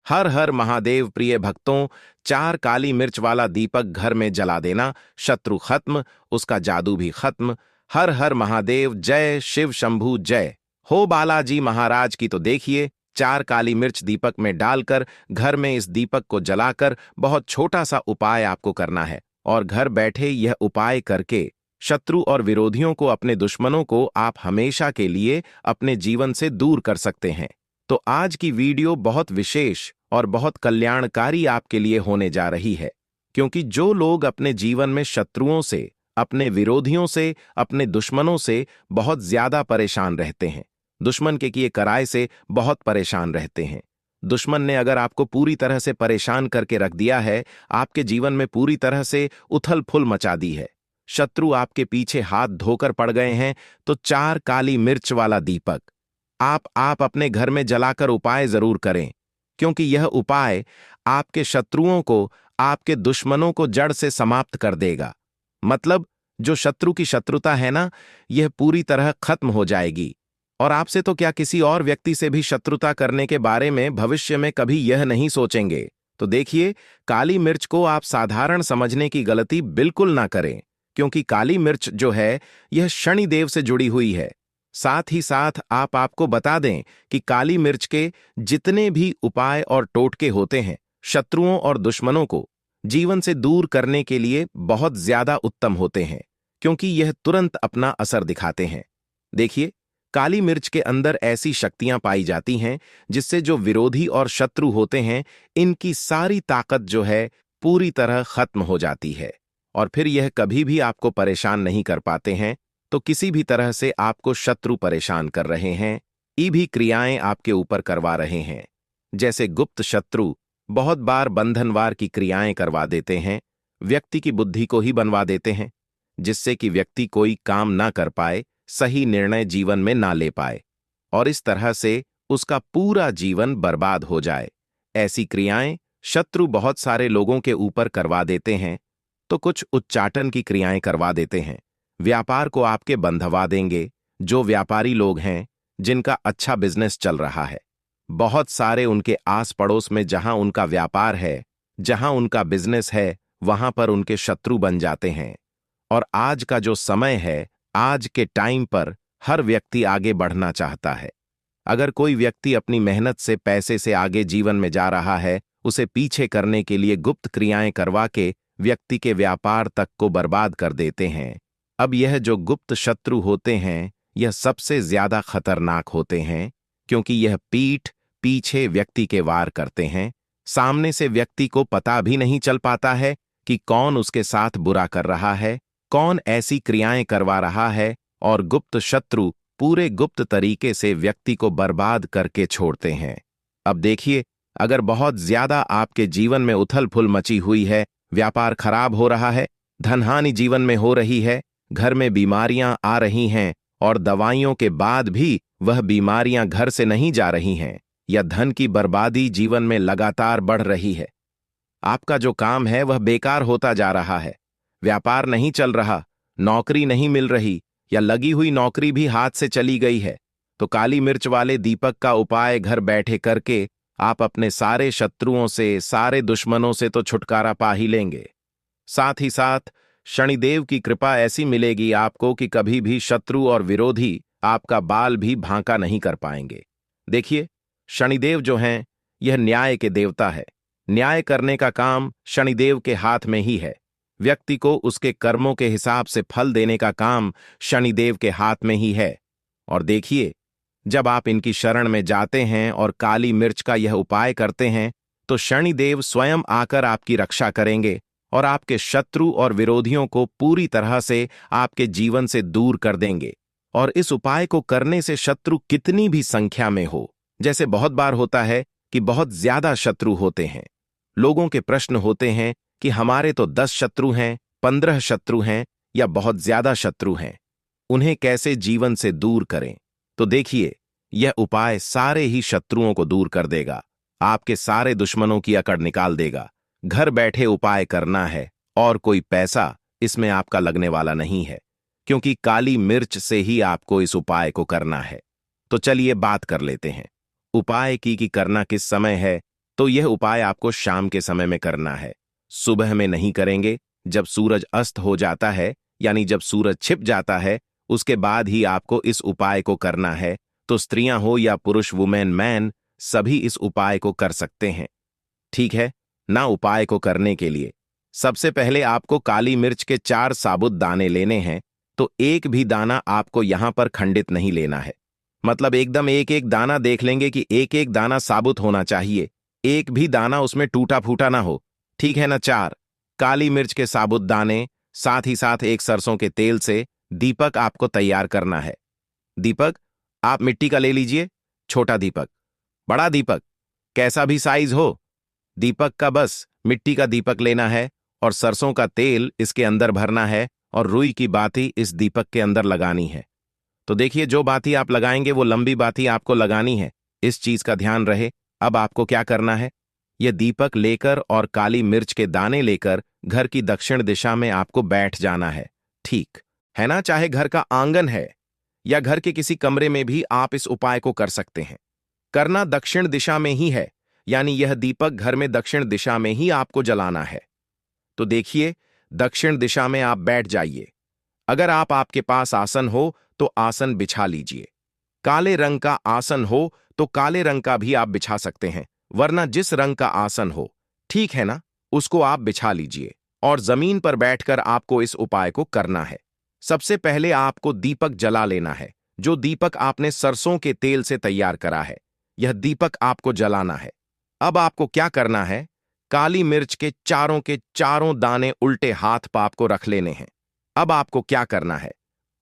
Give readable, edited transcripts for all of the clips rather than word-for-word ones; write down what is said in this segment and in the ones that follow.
हर हर महादेव प्रिय भक्तों, 4 काली मिर्च वाला दीपक घर में जला देना, शत्रु खत्म, उसका जादू भी खत्म। हर हर महादेव, जय शिव शंभू जय हो। बालाजी महाराज की तो देखिए, 4 काली मिर्च दीपक में डालकर घर में इस दीपक को जलाकर बहुत छोटा सा उपाय आपको करना है, और घर बैठे यह उपाय करके शत्रु और विरोधियों को, अपने दुश्मनों को आप हमेशा के लिए अपने जीवन से दूर कर सकते हैं। तो आज की वीडियो बहुत विशेष और बहुत कल्याणकारी आपके लिए होने जा रही है, क्योंकि जो लोग अपने जीवन में शत्रुओं से, अपने विरोधियों से, अपने दुश्मनों से बहुत ज्यादा परेशान रहते हैं, दुश्मन के किए कराए से बहुत परेशान रहते हैं, दुश्मन ने अगर आपको पूरी तरह से परेशान करके रख दिया है, आपके जीवन में पूरी तरह से उथल फुल मचा दी है, शत्रु आपके पीछे हाथ धोकर पड़ गए हैं, तो 4 काली मिर्च वाला दीपक आप अपने घर में जलाकर उपाय जरूर करें, क्योंकि यह उपाय आपके शत्रुओं को, आपके दुश्मनों को जड़ से समाप्त कर देगा। मतलब जो शत्रु की शत्रुता है ना, यह पूरी तरह खत्म हो जाएगी। और आपसे तो क्या, किसी और व्यक्ति से भी शत्रुता करने के बारे में भविष्य में कभी यह नहीं सोचेंगे। तो देखिए, काली मिर्च को आप साधारण समझने की गलती बिल्कुल ना करें, क्योंकि काली मिर्च जो है यह शनिदेव से जुड़ी हुई है। साथ ही साथ आपको बता दें कि काली मिर्च के जितने भी उपाय और टोटके होते हैं, शत्रुओं और दुश्मनों को जीवन से दूर करने के लिए बहुत ज्यादा उत्तम होते हैं, क्योंकि यह तुरंत अपना असर दिखाते हैं। देखिए, काली मिर्च के अंदर ऐसी शक्तियां पाई जाती हैं जिससे जो विरोधी और शत्रु होते हैं, इनकी सारी ताकत जो है पूरी तरह खत्म हो जाती है, और फिर यह कभी भी आपको परेशान नहीं कर पाते हैं। तो किसी भी तरह से आपको शत्रु परेशान कर रहे हैं, ये भी क्रियाएं आपके ऊपर करवा रहे हैं, जैसे गुप्त शत्रु बहुत बार बंधनवार की क्रियाएं करवा देते हैं, व्यक्ति की बुद्धि को ही बनवा देते हैं, जिससे कि व्यक्ति कोई काम ना कर पाए, सही निर्णय जीवन में ना ले पाए, और इस तरह से उसका पूरा जीवन बर्बाद हो जाए। ऐसी क्रियाएं शत्रु बहुत सारे लोगों के ऊपर करवा देते हैं। तो कुछ उच्चाटन की क्रियाएं करवा देते हैं, व्यापार को आपके बंधवा देंगे। जो व्यापारी लोग हैं, जिनका अच्छा बिजनेस चल रहा है, बहुत सारे उनके आस पड़ोस में जहां उनका व्यापार है, जहां उनका बिजनेस है, वहां पर उनके शत्रु बन जाते हैं। और आज का जो समय है, आज के टाइम पर हर व्यक्ति आगे बढ़ना चाहता है। अगर कोई व्यक्ति अपनी मेहनत से, पैसे से आगे जीवन में जा रहा है, उसे पीछे करने के लिए गुप्त क्रियाएं करवा के व्यक्ति के व्यापार तक को बर्बाद कर देते हैं। अब यह जो गुप्त शत्रु होते हैं, यह सबसे ज्यादा खतरनाक होते हैं, क्योंकि यह पीठ पीछे व्यक्ति के वार करते हैं। सामने से व्यक्ति को पता भी नहीं चल पाता है कि कौन उसके साथ बुरा कर रहा है, कौन ऐसी क्रियाएं करवा रहा है, और गुप्त शत्रु पूरे गुप्त तरीके से व्यक्ति को बर्बाद करके छोड़ते हैं। अब देखिए, अगर बहुत ज्यादा आपके जीवन में उथल फुल मची हुई है, व्यापार खराब हो रहा है, धनहानि जीवन में हो रही है, घर में बीमारियां आ रही हैं, और दवाइयों के बाद भी वह बीमारियां घर से नहीं जा रही हैं, या धन की बर्बादी जीवन में लगातार बढ़ रही है, आपका जो काम है वह बेकार होता जा रहा है, व्यापार नहीं चल रहा, नौकरी नहीं मिल रही, या लगी हुई नौकरी भी हाथ से चली गई है, तो काली मिर्च वाले दीपक का उपाय घर बैठे करके आप अपने सारे शत्रुओं से, सारे दुश्मनों से तो छुटकारा पा ही लेंगे। साथ ही साथ शनिदेव की कृपा ऐसी मिलेगी आपको कि कभी भी शत्रु और विरोधी आपका बाल भी भांका नहीं कर पाएंगे। देखिए, शनिदेव जो हैं, यह न्याय के देवता है। न्याय करने का काम शनिदेव के हाथ में ही है। व्यक्ति को उसके कर्मों के हिसाब से फल देने का काम शनिदेव के हाथ में ही है। और देखिए, जब आप इनकी शरण में जाते हैं और काली मिर्च का यह उपाय करते हैं, तो शनिदेव स्वयं आकर आपकी रक्षा करेंगे और आपके शत्रु और विरोधियों को पूरी तरह से आपके जीवन से दूर कर देंगे। और इस उपाय को करने से शत्रु कितनी भी संख्या में हो, जैसे बहुत बार होता है कि बहुत ज्यादा शत्रु होते हैं, लोगों के प्रश्न होते हैं कि हमारे तो 10 शत्रु हैं, 15 शत्रु हैं, या बहुत ज्यादा शत्रु हैं, उन्हें कैसे जीवन से दूर करें। तो देखिए, यह उपाय सारे ही शत्रुओं को दूर कर देगा, आपके सारे दुश्मनों की अकड़ निकाल देगा। घर बैठे उपाय करना है, और कोई पैसा इसमें आपका लगने वाला नहीं है, क्योंकि काली मिर्च से ही आपको इस उपाय को करना है। तो चलिए बात कर लेते हैं उपाय की कि करना किस समय है। तो यह उपाय आपको शाम के समय में करना है, सुबह में नहीं करेंगे। जब सूरज अस्त हो जाता है, यानी जब सूरज छिप जाता है, उसके बाद ही आपको इस उपाय को करना है। तो स्त्रियां हो या पुरुष, वुमेन मैन, सभी इस उपाय को कर सकते हैं। ठीक है ना। उपाय को करने के लिए सबसे पहले आपको काली मिर्च के 4 साबुत दाने लेने हैं। तो एक भी दाना आपको यहां पर खंडित नहीं लेना है, मतलब एकदम एक एक दाना देख लेंगे कि एक एक दाना साबुत होना चाहिए, एक भी दाना उसमें टूटा फूटा ना हो। ठीक है ना। 4 काली मिर्च के साबुत दाने, साथ ही साथ एक सरसों के तेल से दीपक आपको तैयार करना है। दीपक आप मिट्टी का ले लीजिए, छोटा दीपक, बड़ा दीपक, कैसा भी साइज हो। दीपक का बस मिट्टी का दीपक लेना है और सरसों का तेल इसके अंदर भरना है और रुई की बाती इस दीपक के अंदर लगानी है। तो देखिए, जो बाती आप लगाएंगे वो लंबी बाती आपको लगानी है, इस चीज का ध्यान रहे। अब आपको क्या करना है, यह दीपक लेकर और काली मिर्च के दाने लेकर घर की दक्षिण दिशा में आपको बैठ जाना है। ठीक है ना। चाहे घर का आंगन है या घर के किसी कमरे में भी आप इस उपाय को कर सकते हैं। करना दक्षिण दिशा में ही है, यानी यह दीपक घर में दक्षिण दिशा में ही आपको जलाना है। तो देखिए, दक्षिण दिशा में आप बैठ जाइए। अगर आपके पास आसन हो तो आसन बिछा लीजिए। काले रंग का आसन हो तो काले रंग का भी आप बिछा सकते हैं, वरना जिस रंग का आसन हो, ठीक है ना, उसको आप बिछा लीजिए। और जमीन पर बैठकर आपको इस उपाय को करना है। सबसे पहले आपको दीपक जला लेना है, जो दीपक आपने सरसों के तेल से तैयार करा है, यह दीपक आपको जलाना है। अब आपको क्या करना है, काली मिर्च के चारों दाने उल्टे हाथ पाप को रख लेने हैं। अब आपको क्या करना है,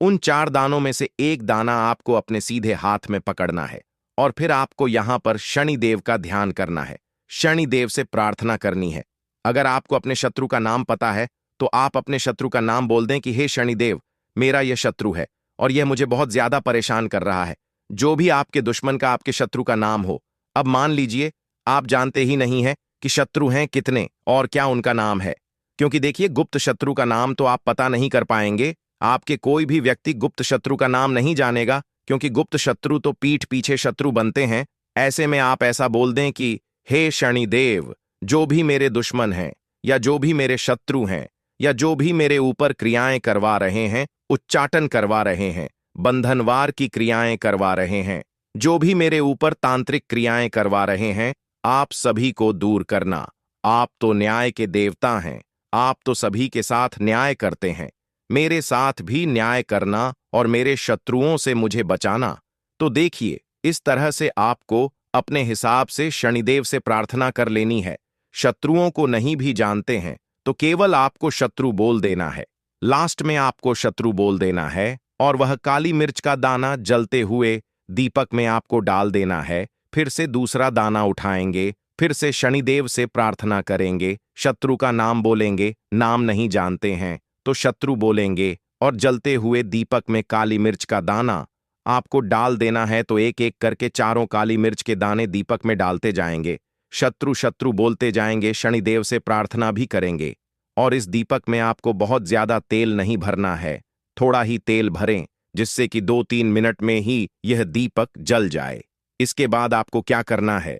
उन 4 दानों में से एक दाना आपको अपने सीधे हाथ में पकड़ना है और फिर आपको यहां पर शनिदेव का ध्यान करना है, शनिदेव से प्रार्थना करनी है। अगर आपको अपने शत्रु का नाम पता है तो आप अपने शत्रु का नाम बोल दें कि हे शनिदेव, मेरा यह शत्रु है और यह मुझे बहुत ज्यादा परेशान कर रहा है। जो भी आपके दुश्मन का, आपके शत्रु का नाम हो। अब मान लीजिए आप जानते ही नहीं हैं कि शत्रु हैं कितने और क्या उनका नाम है, क्योंकि देखिए, गुप्त शत्रु का नाम तो आप पता नहीं कर पाएंगे। आपके कोई भी व्यक्ति गुप्त शत्रु का नाम नहीं जानेगा, क्योंकि गुप्त शत्रु तो पीठ पीछे शत्रु बनते हैं। ऐसे में आप ऐसा बोल दें कि हे शनिदेव, जो भी मेरे दुश्मन हैं या जो भी मेरे शत्रु हैं या जो भी मेरे ऊपर क्रियाएं करवा रहे हैं, उच्चाटन करवा रहे हैं, बंधनवार की क्रियाएं करवा रहे हैं, जो भी मेरे ऊपर तांत्रिक क्रियाएं करवा रहे हैं, आप सभी को दूर करना। आप तो न्याय के देवता हैं, आप तो सभी के साथ न्याय करते हैं, मेरे साथ भी न्याय करना और मेरे शत्रुओं से मुझे बचाना। तो देखिए, इस तरह से आपको अपने हिसाब से शनिदेव से प्रार्थना कर लेनी है। शत्रुओं को नहीं भी जानते हैं तो केवल आपको शत्रु बोल देना है। लास्ट में आपको शत्रु बोल देना है और वह काली मिर्च का दाना जलते हुए दीपक में आपको डाल देना है। फिर से दूसरा दाना उठाएंगे, फिर से शनिदेव से प्रार्थना करेंगे, शत्रु का नाम बोलेंगे, नाम नहीं जानते हैं तो शत्रु बोलेंगे और जलते हुए दीपक में काली मिर्च का दाना आपको डाल देना है। तो एक एक करके 4 काली मिर्च के दाने दीपक में डालते जाएंगे, शत्रु शत्रु बोलते जाएंगे, शनिदेव से प्रार्थना भी करेंगे। और इस दीपक में आपको बहुत ज्यादा तेल नहीं भरना है, थोड़ा ही तेल भरें, जिससे कि 2-3 मिनट में ही यह दीपक जल जाए। इसके बाद आपको क्या करना है,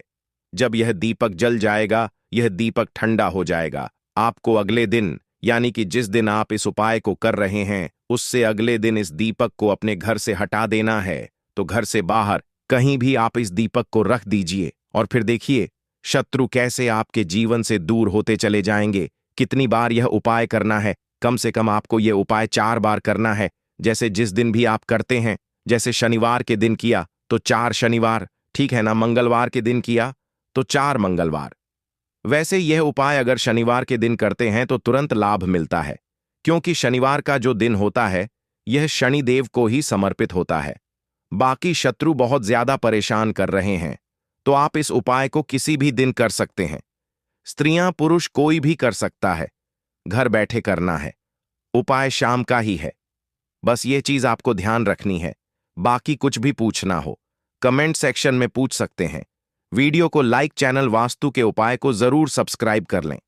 जब यह दीपक जल जाएगा, यह दीपक ठंडा हो जाएगा। आपको अगले दिन, यानी कि जिस दिन आप इस उपाय को कर रहे हैं, उससे अगले दिन इस दीपक को अपने घर से हटा देना है। तो घर से बाहर कहीं भी आप इस दीपक को रख दीजिए और फिर देखिए शत्रु कैसे आपके जीवन से दूर होते चले जाएंगे। कितनी बार यह उपाय करना है, कम से कम आपको यह उपाय 4 बार करना है। जैसे जिस दिन भी आप करते हैं, जैसे शनिवार के दिन किया तो 4 शनिवार, ठीक है ना, मंगलवार के दिन किया तो 4 मंगलवार। वैसे यह उपाय अगर शनिवार के दिन करते हैं तो तुरंत लाभ मिलता है, क्योंकि शनिवार का जो दिन होता है यह शनिदेव को ही समर्पित होता है। बाकी शत्रु बहुत ज्यादा परेशान कर रहे हैं तो आप इस उपाय को किसी भी दिन कर सकते हैं। स्त्रियां पुरुष कोई भी कर सकता है, घर बैठे करना है, उपाय शाम का ही है। बस ये चीज आपको ध्यान रखनी है। बाकी कुछ भी पूछना हो कमेंट सेक्शन में पूछ सकते हैं। वीडियो को लाइक, चैनल वास्तु के उपाय को जरूर सब्सक्राइब कर लें।